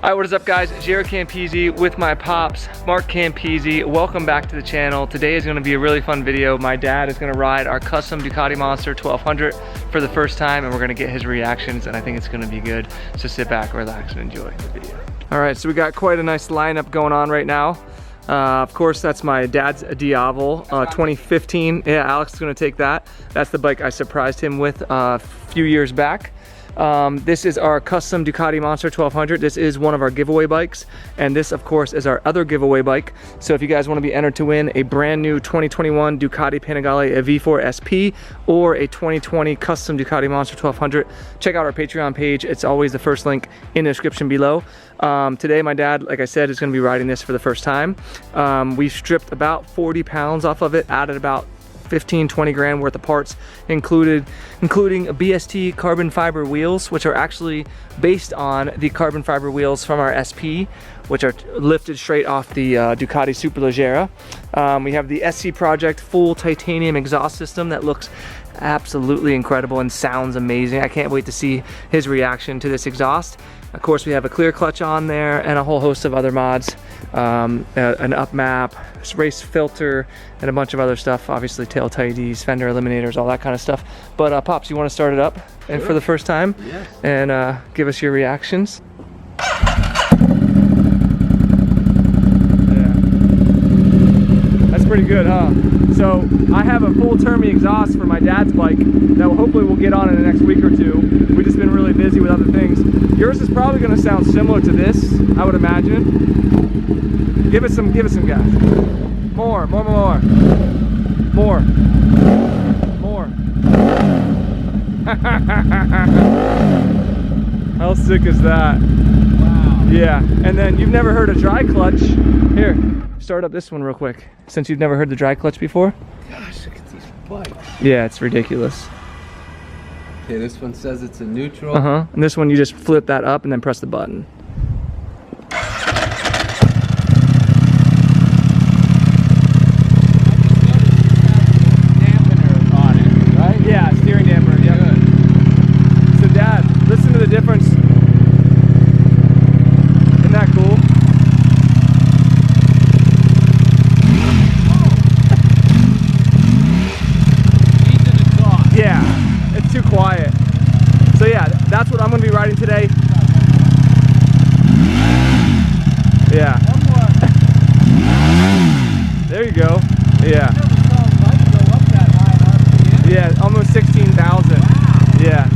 Alright, what is up guys? JaretCampisi with my pops, Mark Campisi. Welcome back to the channel. Today is going to be a really fun video. My dad is going to ride our custom Ducati Monster 1200 for the first time, and we're going to get his reactions, and I think it's going to be good. So sit back, relax, and enjoy the video. Alright, so we got quite a nice lineup going on right now. Of course, that's my dad's Diavel 2015. Yeah, Alex is going to take that. That's the bike I surprised him with a few years back. This is our custom Ducati Monster 1200. This is one of our giveaway bikes, and this of course is our other giveaway bike. So if you guys want to be entered to win a brand new 2021 Ducati Panigale V4 SP or a 2020 custom Ducati Monster 1200, check out our Patreon page. It's always the first link in the description below. Today my dad, like I said, is going to be riding this for the first time. We've stripped about 40 pounds off of it, added about 15-20 grand worth of parts, including BST carbon fiber wheels, which are actually based on the carbon fiber wheels from our SP, which are lifted straight off the Ducati Superleggera. We have the SC Project full titanium exhaust system that looks absolutely incredible and sounds amazing. I can't wait to see his reaction to this exhaust. Of course, we have a clear clutch on there and a whole host of other mods, an up map, race filter, and a bunch of other stuff. Obviously, tail tidies, fender eliminators, all that kind of stuff. But Pops, you want to start it up and for the first time, yes, and give us your reactions? Yeah, that's pretty good, huh? So I have a full Termi exhaust for my dad's bike that hopefully we'll get on in the next week or two. We've just been really busy with other things. Yours is probably going to sound similar to this, I would imagine. Give it some gas. More. How sick is that? Wow. Yeah, and then you've never heard a dry clutch. Here, start up this one real quick, since you've never heard the dry clutch before. Gosh, look at these bikes. Yeah, it's ridiculous. Okay, this one says it's a neutral. And this one you just flip that up and then press the button. Dampener on it, right? Yeah, steering dampener. Yeah. Good. So Dad, listen to the difference. Isn't that cool? Yeah, it's too quiet. So yeah, that's what I'm going to be riding today. Yeah. There you go. Yeah. Yeah, almost 16,000. Yeah.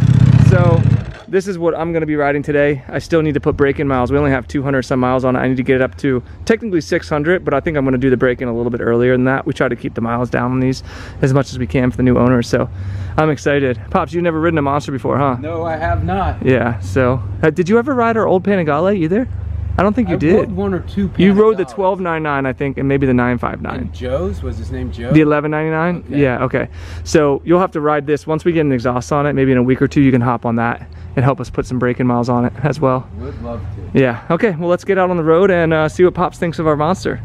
So this is what I'm going to be riding today. I still need to put break-in miles. We only have 200 some miles on it. I need to get it up to technically 600, but I think I'm going to do the break-in a little bit earlier than that. We try to keep the miles down on these as much as we can for the new owners, so I'm excited. Pops, you've never ridden a Monster before, huh? No, I have not. Yeah, so did you ever ride our old Panigale either? I don't think you did. I rode one or two Panigales. You rode the 1299, I think, and maybe the 959. And Joe's? Was his name Joe? The 1199? Okay. Yeah, okay. So you'll have to ride this. Once we get an exhaust on it, maybe in a week or two, you can hop on that and help us put some break-in miles on it as well. Would love to. Yeah, okay, well let's get out on the road and see what Pops thinks of our Monster.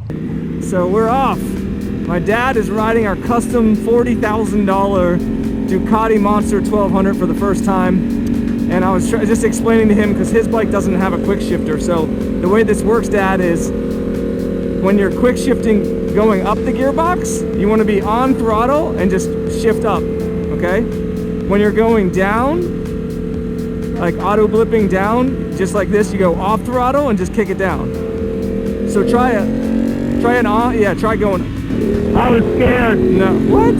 So we're off. My dad is riding our custom $40,000 Ducati Monster 1200 for the first time. And I was just explaining to him, because his bike doesn't have a quick shifter. So the way this works, Dad, is when you're quick shifting going up the gearbox, you want to be on throttle and just shift up, okay? When you're going down, like auto blipping down, just like this, you go off throttle and just kick it down. So try it on, yeah, try going. I was scared. No, what?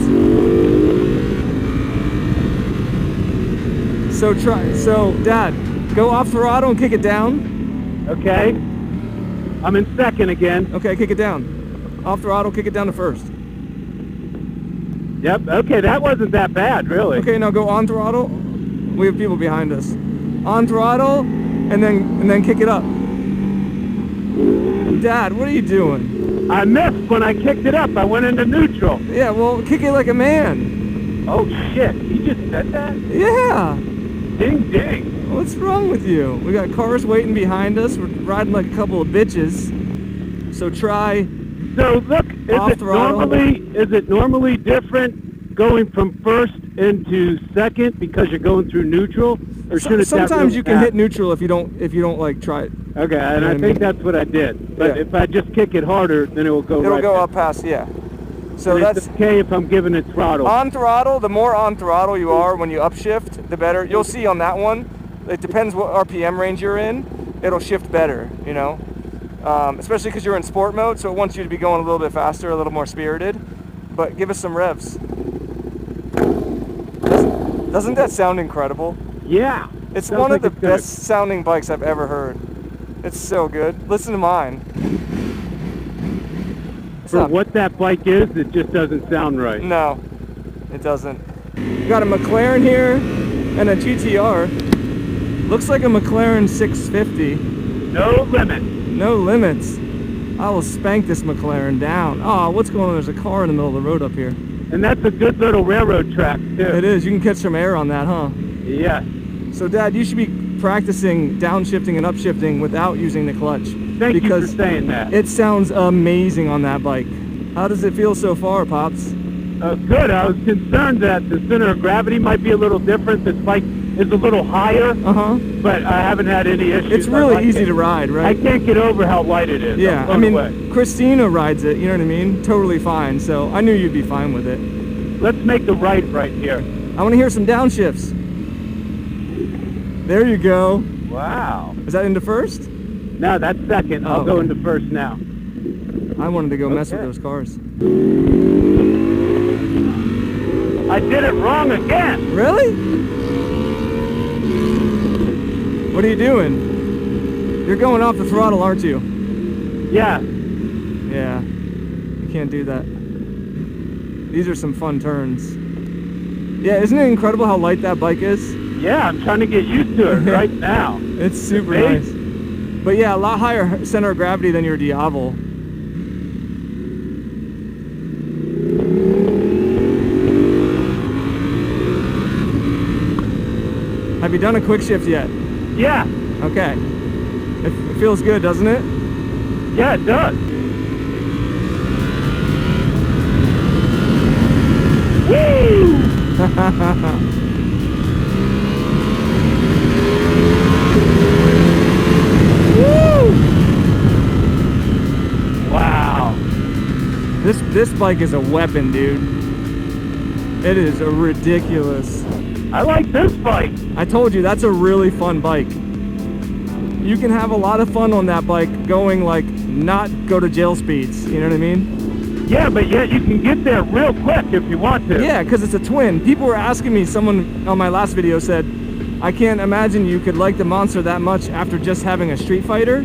So Dad, go off throttle and kick it down. Okay. I'm in second again. Okay, kick it down. Off throttle, kick it down to first. Yep, okay, that wasn't that bad, really. Okay, now go on throttle. We have people behind us. On throttle, and then kick it up. Dad, what are you doing? I missed when I kicked it up. I went into neutral. Yeah, well, kick it like a man. Oh, shit. He just said that? Yeah. Ding, ding. What's wrong with you? We got cars waiting behind us. We're riding like a couple of bitches. So try. So look, is it normally different going from first into second because you're going through neutral? Or should it sometimes you can hit neutral if you don't like try it. Okay, and I think that's what I did. But Yeah. if I just kick it harder, then it will go It'll right go back. up past, yeah. So And that's it's okay if I'm giving it throttle. on throttle. The more on throttle you are when you upshift, the better. You'll see on that one, it depends what RPM range you're in, it'll shift better, you know? Especially because you're in sport mode, so it wants you to be going a little bit faster, a little more spirited. But give us some revs. Doesn't that sound incredible? Yeah. It's Sounds one like of the it's good. best sounding bikes I've ever heard. It's so good. Listen to mine. It's For not- what that bike is, it just doesn't sound right. No, it doesn't. We got a McLaren here and a GTR. Looks like a McLaren 650. No limit. No limits. I will spank this McLaren down. Oh, what's going on? There's a car in the middle of the road up here. And that's a good little railroad track, too. It is. You can catch some air on that, huh? Yes. So, Dad, you should be practicing downshifting and upshifting without using the clutch. Thank you for because saying that. it sounds amazing on that bike. How does it feel so far, Pops? Good. I was concerned that the center of gravity might be a little different. This bike is a little higher, Uh-huh. but I haven't had any issues. It's I really like easy it. to ride, I right? can't get over how light it is. Yeah, I'm I blown mean, away. Christina rides it, you know what I mean? Totally fine, so I knew you'd be fine with it. Let's make the right here. I want to hear some downshifts. There you go. Wow. Is that into first? No, that's second. I'll Oh. go into first now. I wanted to go mess with Okay. those cars. I did it wrong again. Really? What are you doing? You're going off the throttle, aren't you? Yeah. Yeah. You can't do that. These are some fun turns. Yeah, isn't it incredible how light that bike is? Yeah, I'm trying to get used to it right now. It's super base? nice. But yeah, a lot higher center of gravity than your Diavel. Have you done a quick shift yet? Yeah. Okay. It feels good, doesn't it? Yeah, it does. Woo! Wow. This bike is a weapon, dude. It is a ridiculous. I like this bike. I told you, that's a really fun bike. You can have a lot of fun on that bike going like not go to jail speeds, you know what I mean? Yeah, but yet you can get there real quick if you want to. Yeah, because it's a twin. People were asking me, someone on my last video said, I can't imagine you could like the Monster that much after just having a Street Fighter.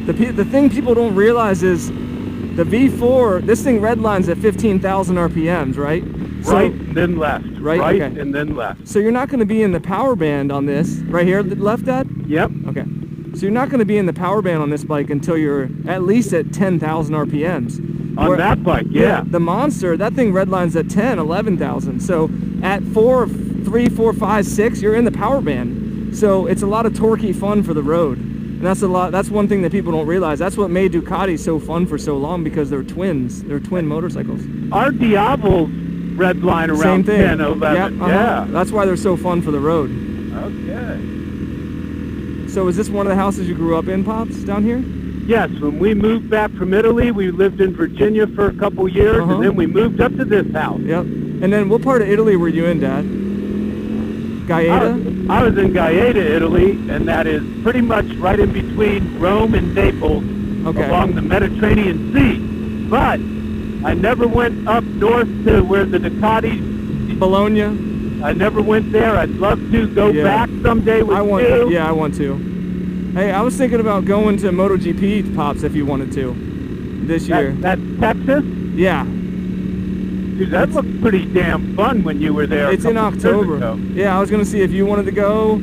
The thing people don't realize is the V4, this thing redlines at 15,000 RPMs, right? So, Right and then left. Right, Right okay. and then left. So you're not going to be in the power band on this. Right here, left, Dad? Yep. Okay. So you're not going to be in the power band on this bike until you're at least at 10,000 RPMs. On that bike, yeah. The Monster, that thing redlines at 10, 11,000. So at 4, 3, 4, 5, 6, you're in the power band. So it's a lot of torquey fun for the road. And that's one thing that people don't realize. That's what made Ducati so fun for so long, because they're twins. They're twin motorcycles. Our Diablos red line Same around thing. 10, 11. Yep, Yeah. That's why they're so fun for the road. Okay. So is this one of the houses you grew up in, Pops, down here? Yes, when we moved back from Italy, we lived in Virginia for a couple years, Uh-huh. and then we moved up to this house. Yep. And then what part of Italy were you in, Dad? Gaeta? I was in Gaeta, Italy, and that is pretty much right in between Rome and Naples, Okay. along the Mediterranean Sea. But I never went up north to where the Ducati. Bologna? I never went there. I'd love to go Yeah. back someday with I want. you. Yeah, I want to. Hey, I was thinking about going to MotoGP, Pops, if you wanted to, this year. That's Texas? Yeah, Dude, that looked pretty damn fun when you were there. it's in October. Yeah, I was gonna see if you wanted to go.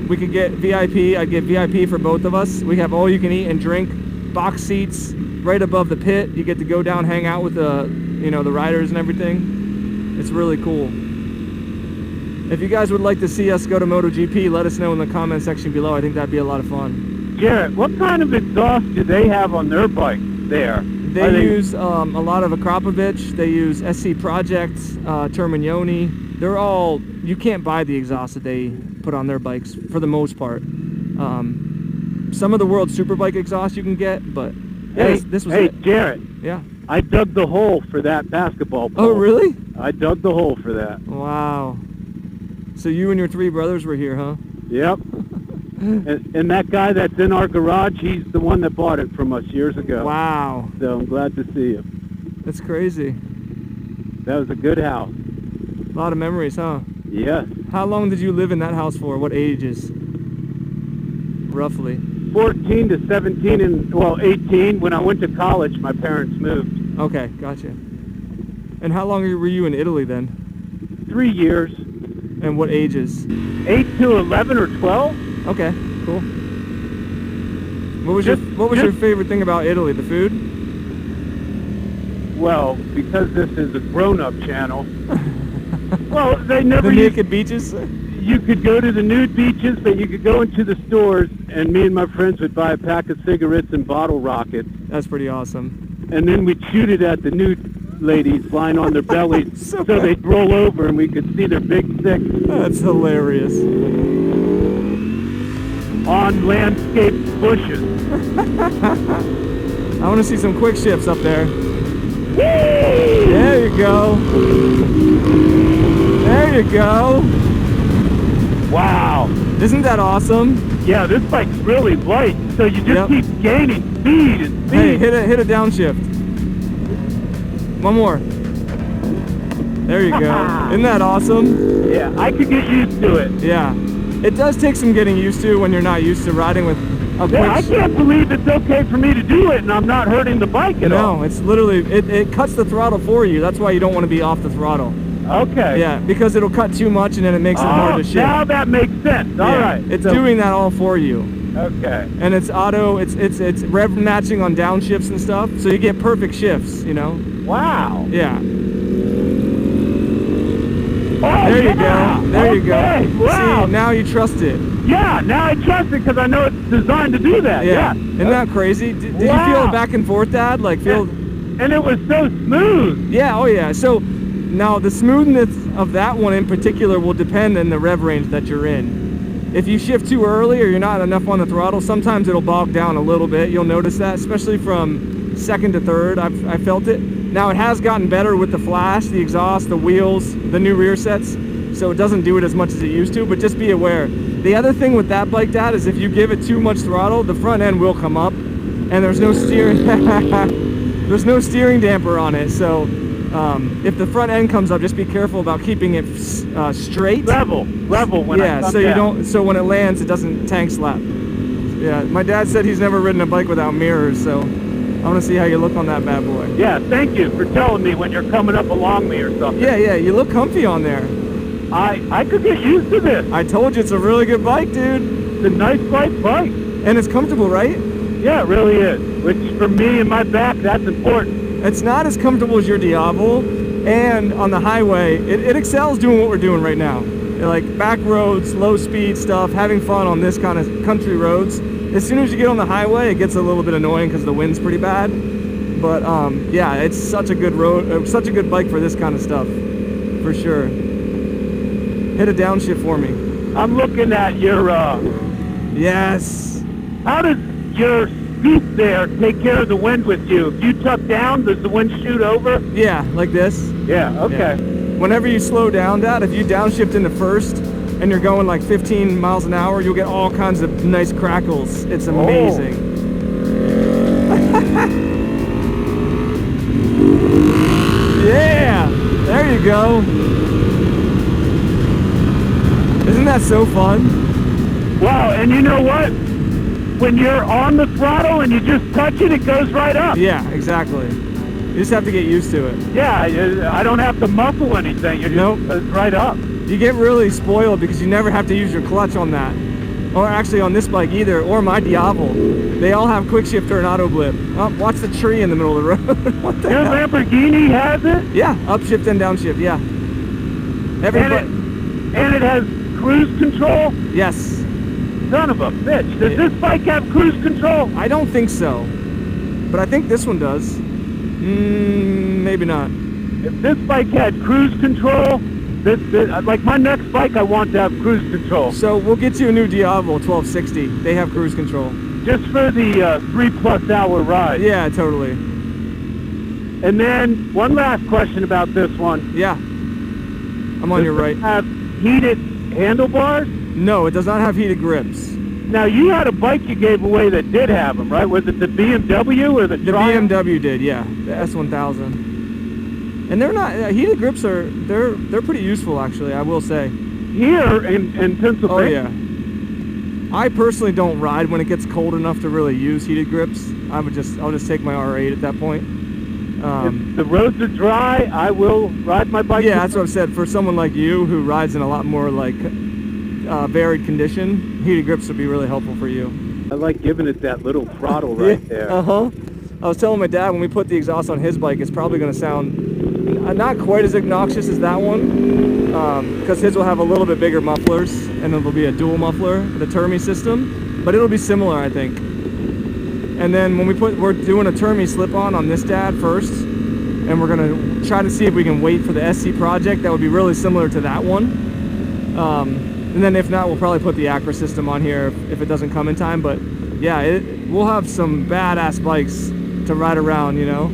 We could get VIP. I'd get VIP for both of us. We have all you can eat and drink, box seats right above the pit. You get to go down, hang out with the riders and everything. It's really cool. If you guys would like to see us go to MotoGP, let us know in the comment section below. I think that'd be a lot of fun. Jaret, what kind of exhaust do they have on their bike there? They use a lot of Akrapovic. They use SC Project, Termignoni. They're all, you can't buy the exhaust that they put on their bikes for the most part. some of the world's superbike exhaust you can get, but this was it. Jaret, Yeah. I dug the hole for that basketball pole. Oh, really? I dug the hole for that. Wow. So you and your 3 brothers were here, huh? Yep. and that guy that's in our garage, he's the one that bought it from us years ago. Wow. So I'm glad to see you. That's crazy. That was a good house. A lot of memories, huh? Yes. How long did you live in that house for? What ages? Roughly. 14 to 17 and, well, 18. When I went to college, my parents moved. Okay, gotcha. And how long were you in Italy then? 3 years. And what ages? 8 to 11 or 12. Okay, cool. What was your favorite thing about Italy? The food? Well, because this is a grown-up channel. Well, they never the naked beaches? You could go to the nude beaches, but you could go into the stores, and me and my friends would buy a pack of cigarettes and bottle rockets. That's pretty awesome. And then we'd shoot it at the nude ladies lying on their bellies, so they'd roll over and we could see their big sticks. That's hilarious. On landscaped bushes. I want to see some quick shifts up there. Whee! There you go. There you go. Wow. Isn't that awesome? Yeah, this bike's really light, so you just keep gaining speed and speed. Hey, hit a downshift. One more. There you go. Isn't that awesome? Yeah, I could get used to it. Yeah. It does take some getting used to when you're not used to riding with a quick... I can't believe it's okay for me to do it and I'm not hurting the bike at all. No, it's literally, it cuts the throttle for you. That's why you don't want to be off the throttle. Okay. Yeah, because it'll cut too much and then it makes it hard to shift. Now that makes sense. All right. It's doing that all for you. Okay. And it's auto, it's rev matching on downshifts and stuff, so you get perfect shifts, you know? Wow. Yeah. Oh, there you go. There you go. Wow. See, now you trust it. Yeah, now I trust it because I know it's designed to do that. Yeah. Isn't that crazy? Did you feel it back and forth, Dad? Like feel? And it was so smooth. Yeah. Oh yeah. So now the smoothness of that one in particular will depend on the rev range that you're in. If you shift too early or you're not enough on the throttle, sometimes it'll bog down a little bit. You'll notice that, especially from second to third. I felt it. Now it has gotten better with the flash, the exhaust, the wheels, the new rear sets, so it doesn't do it as much as it used to, but just be aware. The other thing with that bike, Dad, is if you give it too much throttle, the front end will come up, and there's no steering there's no steering damper on it, so if the front end comes up, just be careful about keeping it straight. Level when I come down. So when it lands, it doesn't tank slap. Yeah, my dad said he's never ridden a bike without mirrors, so I want to see how you look on that bad boy. Yeah, thank you for telling me when you're coming up along me or something. Yeah, you look comfy on there. I could get used to this. I told you it's a really good bike, dude. It's a nice light bike. And it's comfortable, right? Yeah, it really is. Which for me and my back, that's important. It's not as comfortable as your Diavel, and on the highway, it excels doing what we're doing right now. Like back roads, low speed stuff, having fun on this kind of country roads. As soon as you get on the highway, it gets a little bit annoying because the wind's pretty bad. But yeah, it's such a good road, such a good bike for this kind of stuff, for sure. Hit a downshift for me. I'm looking at your, Yes. How does your scoop there take care of the wind with you? If you tuck down, does the wind shoot over? Yeah, like this. Yeah, okay. Yeah. Whenever you slow down, Dad, if you downshift into first and you're going like 15 miles an hour, you'll get all kinds of nice crackles. It's amazing. Yeah, there you go. Isn't that so fun? Wow, and you know what? When you're on the throttle and you just touch it, it goes right up. Yeah, exactly. You just have to get used to it. Yeah, I don't have to muffle anything. It just goes right up. You get really spoiled because you never have to use your clutch on that. Or actually on this bike either, or my Diavel. They all have quick shifter and auto blip. Oh, watch the tree in the middle of the road. What the Your hell? Lamborghini has it? Yeah, upshift and downshift, yeah. And it has cruise control? Yes. Son of a bitch. Does this bike have cruise control? I don't think so. But I think this one does. Maybe not. If this bike had cruise control, like my next bike I want to have cruise control. So we'll get you a new Diavel 1260. They have cruise control. just for the 3+ hour ride. Yeah, totally. And then one last question about this one. Yeah. I'm on your right. Have heated handlebars? No, it does not have heated grips. Now, you had a bike you gave away that did have them, right? Was it the BMW or the Triumph? BMW did, yeah. The S1000. And they're not, heated grips are, they're pretty useful actually, I will say. Here in Pennsylvania? Oh yeah. I personally don't ride when it gets cold enough to really use heated grips. I'll just take my R8 at that point. If the roads are dry, I will ride my bike. Yeah, that's what I've said. For someone like you who rides in a lot more like varied condition, heated grips would be really helpful for you. I like giving it that little throttle right there. Uh-huh. I was telling my dad when we put the exhaust on his bike, it's probably going to sound not quite as obnoxious as that one, because his will have a little bit bigger mufflers, and it'll be a dual muffler, the Termi system, but it'll be similar, I think. And then when we're doing a Termi slip-on this dad first, and we're going to try to see if we can wait for the SC project that would be really similar to that one. And then if not, we'll probably put the Acra system on here if it doesn't come in time. But yeah, we'll have some badass bikes to ride around, you know.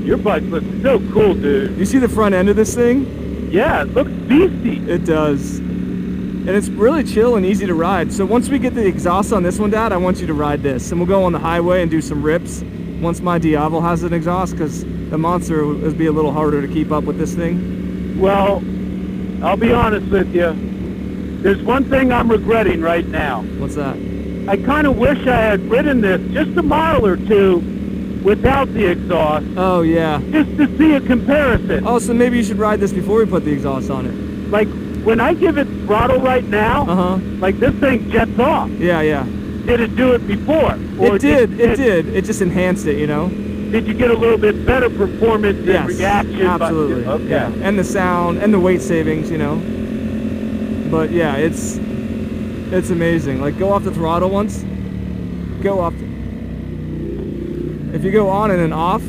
Your bike looks so cool, dude. You see the front end of this thing? Yeah, it looks beastie. It does. And it's really chill and easy to ride. So once we get the exhaust on this one, Dad, I want you to ride this. And we'll go on the highway and do some rips once my Diavel has an exhaust, because the Monster would be a little harder to keep up with this thing. Well, I'll be honest with you. There's one thing I'm regretting right now. What's that? I kind of wish I had ridden this just a mile or two without the exhaust. Oh, yeah. Just to see a comparison. Oh, so maybe you should ride this before we put the exhaust on it. Like, when I give it throttle right now, like this thing jets off. Yeah, yeah. Did it do it before? Or it did. It just enhanced it, you know? Did you get a little bit better performance and reaction? Absolutely. Okay. Yeah. And the sound and the weight savings, you know? But yeah, it's amazing. Like, go off the throttle once. Go off. If you go on and then off,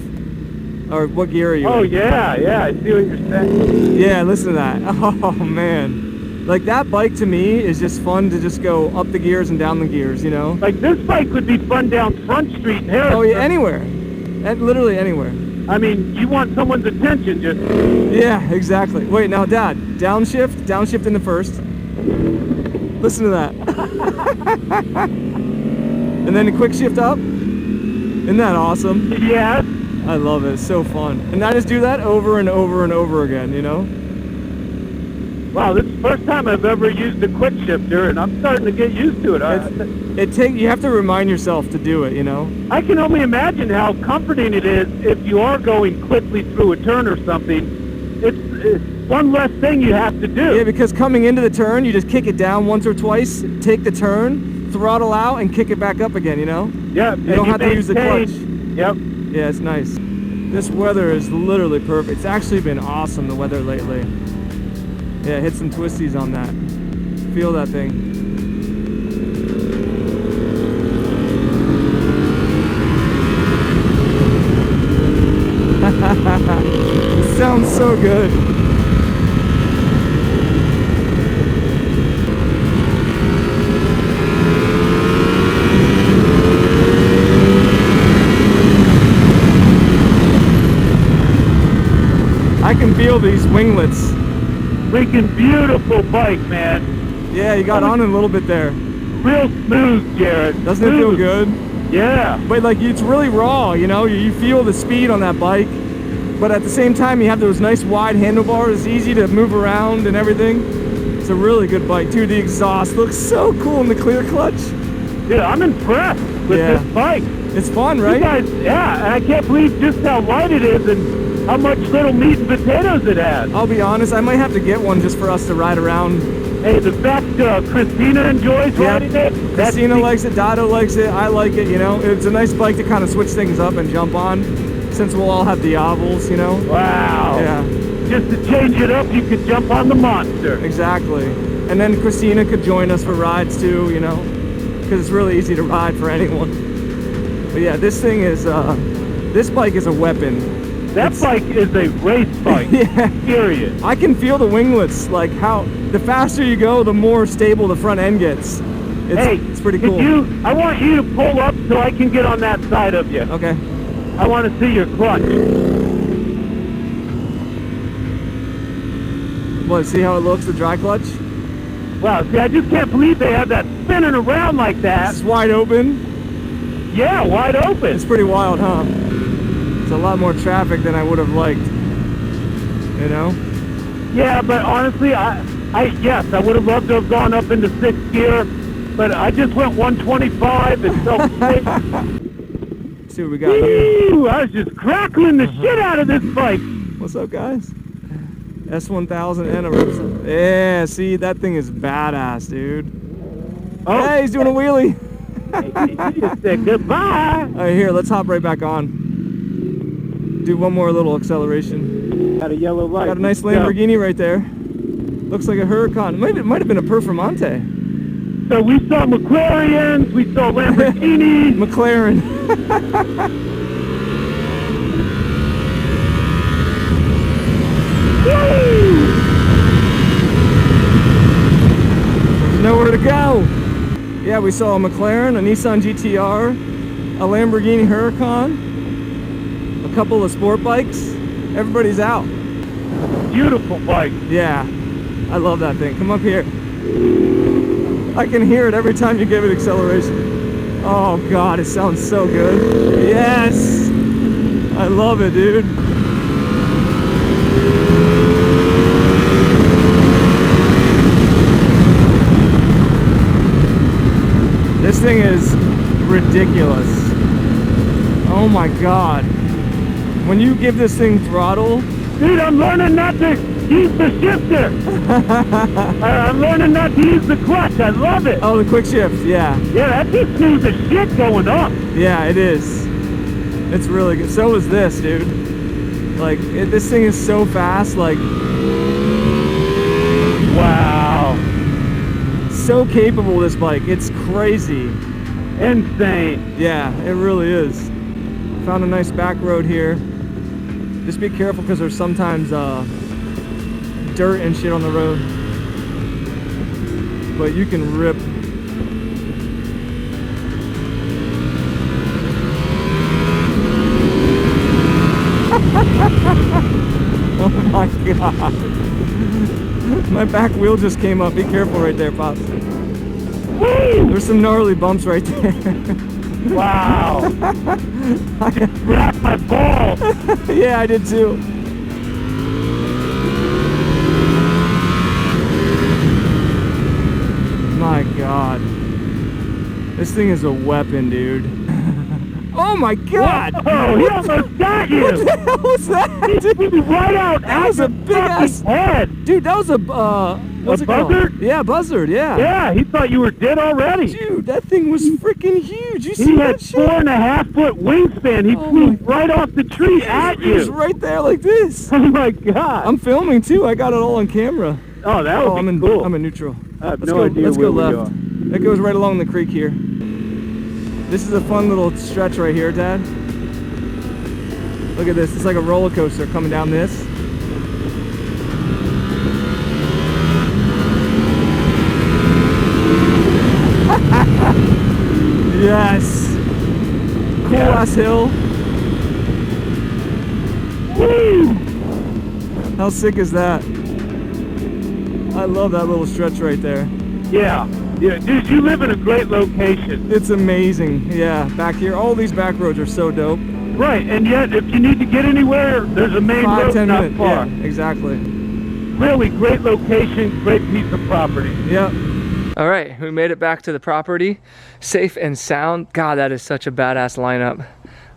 or what gear are you in? Yeah, I see what you're saying. Yeah, listen to that. Oh, man. Like, that bike to me is just fun to just go up the gears and down the gears, you know? Like, this bike would be fun down Front Street in Harrisburg. Oh, yeah, anywhere. Literally anywhere. I mean, you want someone's attention, just... Yeah, exactly. Wait, now, Dad, downshift in the first. Listen to that. And then a quick shift up. Isn't that awesome? Yes. I love it. It's so fun. And I just do that over and over and over again, you know? Wow, this is the first time I've ever used a quick shifter, and I'm starting to get used to it. You have to remind yourself to do it, you know? I can only imagine how comforting it is if you are going quickly through a turn or something. It's one less thing you have to do. Yeah, because coming into the turn, you just kick it down once or twice, take the turn, throttle out, and kick it back up again, you know? Yeah. You don't have to use the clutch. Yep. Yeah, it's nice. This weather is literally perfect. It's actually been awesome, the weather lately. Yeah, hit some twisties on that. Feel that thing. It sounds so good. I can feel these winglets. Freaking beautiful bike, man. Yeah, you got on a little bit there. Real smooth, Jaret. Doesn't it feel good? Yeah. But like, it's really raw, you know? You feel the speed on that bike, but at the same time, you have those nice wide handlebars. It's easy to move around and everything. It's a really good bike, too. The exhaust looks so cool in the clear clutch. Yeah, I'm impressed with this bike. It's fun, right? You guys, yeah, and I can't believe just how light it is and how much little meat and potatoes it has. I'll be honest, I might have to get one just for us to ride around. Hey, the fact Christina enjoys riding it. Christina likes it, Dado likes it, I like it, you know. It's a nice bike to kind of switch things up and jump on, since we'll all have Diavels, you know. Wow. Yeah. Just to change it up, you could jump on the Monster. Exactly. And then Christina could join us for rides too, you know, because it's really easy to ride for anyone. But yeah, this thing is, this bike is a weapon. That bike is a race bike. Yeah. Period. I can feel the winglets, like how the faster you go, the more stable the front end gets. It's pretty cool. I want you to pull up so I can get on that side of you. Okay. I want to see your clutch. What, see how it looks, the dry clutch? Wow, see, I just can't believe they have that spinning around like that. It's wide open. Yeah, wide open. It's pretty wild, huh? It's a lot more traffic than I would have liked. You know? Yeah, but honestly, yes, I would have loved to have gone up into 6th gear, but I just went 125 and felt safe. See what we got here. Woo! I was just crackling the shit out of this bike. What's up, guys? S1000 and a Ripson. Yeah, see, that thing is badass, dude. Oh. Hey, he's doing a wheelie. You just said goodbye. All right, here, let's hop right back on. Do one more little acceleration. Got a yellow light. Got a nice Lamborghini right there. Looks like a Huracan. It might have been a Performante. So we saw McLarens, we saw Lamborghinis. McLaren. There's nowhere to go. Yeah, we saw a McLaren, a Nissan GTR, a Lamborghini Huracan, a couple of sport bikes. Everybody's out. Beautiful bike. Yeah, I love that thing. Come up here. I can hear it every time you give it acceleration. Oh God, it sounds so good. Yes! I love it, dude. This thing is ridiculous. Oh my God. When you give this thing throttle... Dude, I'm learning not to use the shifter. I'm learning not to use the clutch. I love it. Oh, the quick shift, yeah. Yeah, that's just smooth as shit going up. Yeah, it is. It's really good. So is this, dude. Like, this thing is so fast, like... Wow. So capable, this bike. It's crazy. Insane. Yeah, it really is. Found a nice back road here. Just be careful because there's sometimes dirt and shit on the road. But you can rip. Oh my God. My back wheel just came up. Be careful right there, Pops. Woo! There's some gnarly bumps right there. Wow. Wrap my ball. Yeah, I did too. My God. This thing is a weapon, dude. Oh my God! Oh, he almost got you! What the hell was that? He right out. That was a big ass head. Dude, that was a what's it called? buzzard? Yeah, buzzard, yeah. Yeah, he thought you were dead already. Dude, that thing was freaking huge. You see He that had shit? 4.5 foot wingspan. He flew right off the tree at He was you. right there like this. Oh my God. I'm filming too. I got it all on camera. Oh, that would be cool. I'm in neutral. I have Let's no go, idea let's where go we left. are. It goes right along the creek here. This is a fun little stretch right here, Dad. Look at this. It's like a roller coaster coming down this. Yes. Cool ass hill. Woo! How sick is that? I love that little stretch right there. Yeah. Yeah, dude, you live in a great location. It's amazing. Yeah, back here, all these back roads are so dope. Right, and yet if you need to get anywhere, there's a main 5-10 road not minutes. far. Yeah, exactly. Really great location, great piece of property. Yeah. All right, we made it back to the property, safe and sound. God, that is such a badass lineup.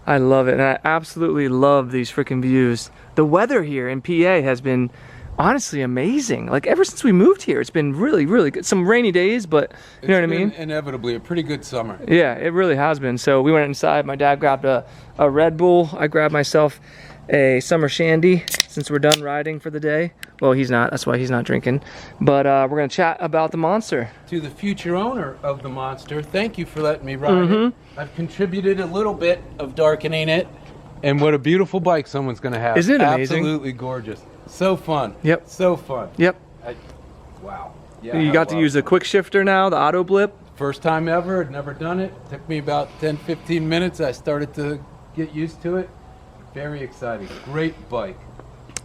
I love it, and I absolutely love these freaking views. The weather here in PA has been honestly amazing. Like ever since we moved here, it's been really, really good. Some rainy days, but you know what I mean? Inevitably, a pretty good summer. Yeah, it really has been. So we went inside. My dad grabbed a Red Bull. I grabbed myself a summer shandy since we're done riding for the day. Well, he's not. That's why he's not drinking. But we're going to chat about the Monster. To the future owner of the Monster, thank you for letting me ride it. I've contributed a little bit of darkening it. And what a beautiful bike someone's going to have. Isn't it amazing? Absolutely gorgeous. So fun. Yep. So fun. Yep. Wow. Yeah, You got to use a quick shifter now, the auto blip. First time ever, had never done it. Took me about 10-15 minutes. I started to get used to it. Very exciting. Great bike.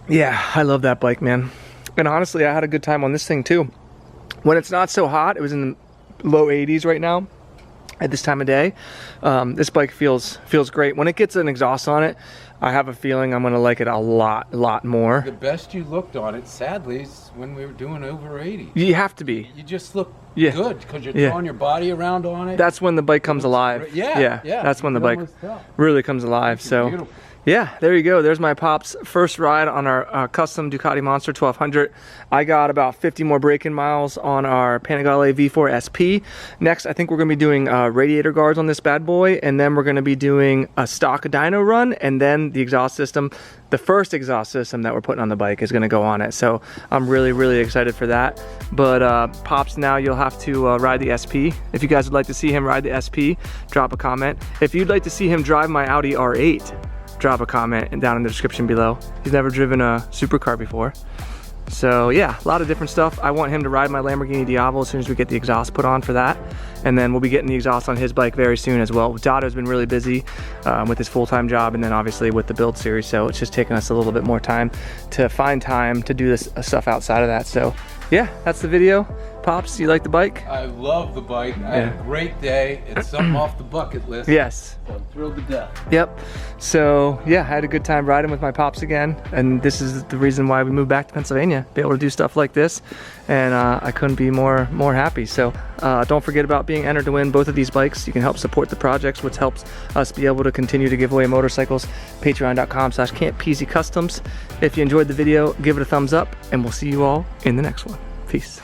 Yeah, I love that bike, man. And honestly, I had a good time on this thing too. When it's not so hot, it was in the low 80s right now at this time of day. This bike feels great. When it gets an exhaust on it, I have a feeling I'm gonna like it a lot more. The best you looked on it, sadly, is when we were doing over 80. You have to be. You just look good because you're throwing your body around on it. That's when the bike comes alive. Yeah. That's when the bike really comes alive. So. Beautiful. Yeah, there you go. There's my Pop's first ride on our custom Ducati Monster 1200. I got about 50 more braking miles on our Panigale V4 SP. Next, I think we're going to be doing radiator guards on this bad boy, and then we're going to be doing a stock dyno run, and then the exhaust system. The first exhaust system that we're putting on the bike is going to go on it, so I'm really excited for that. But Pops, now you'll have to ride the SP. If you guys would like to see him ride the SP, drop a comment. If you'd like to see him drive my Audi R8, drop a comment and down in the description below. He's never driven a supercar before. So yeah, a lot of different stuff. I want him to ride my Lamborghini Diavolo as soon as we get the exhaust put on for that. And then we'll be getting the exhaust on his bike very soon as well. Dado's been really busy with his full-time job, and then obviously with the build series. So it's just taking us a little bit more time to find time to do this stuff outside of that. So yeah, that's the video. Pops, you like the bike? I love the bike. I had a great day. It's something off the bucket list. Yes. So I'm thrilled to death. Yep. So yeah, I had a good time riding with my Pops again, and this is the reason why we moved back to Pennsylvania, be able to do stuff like this, and I couldn't be more happy. So don't forget about being entered to win both of these bikes. You can help support the projects, which helps us be able to continue to give away motorcycles. Patreon.com/CampisiCustoms. If you enjoyed the video, give it a thumbs up, and we'll see you all in the next one. Peace.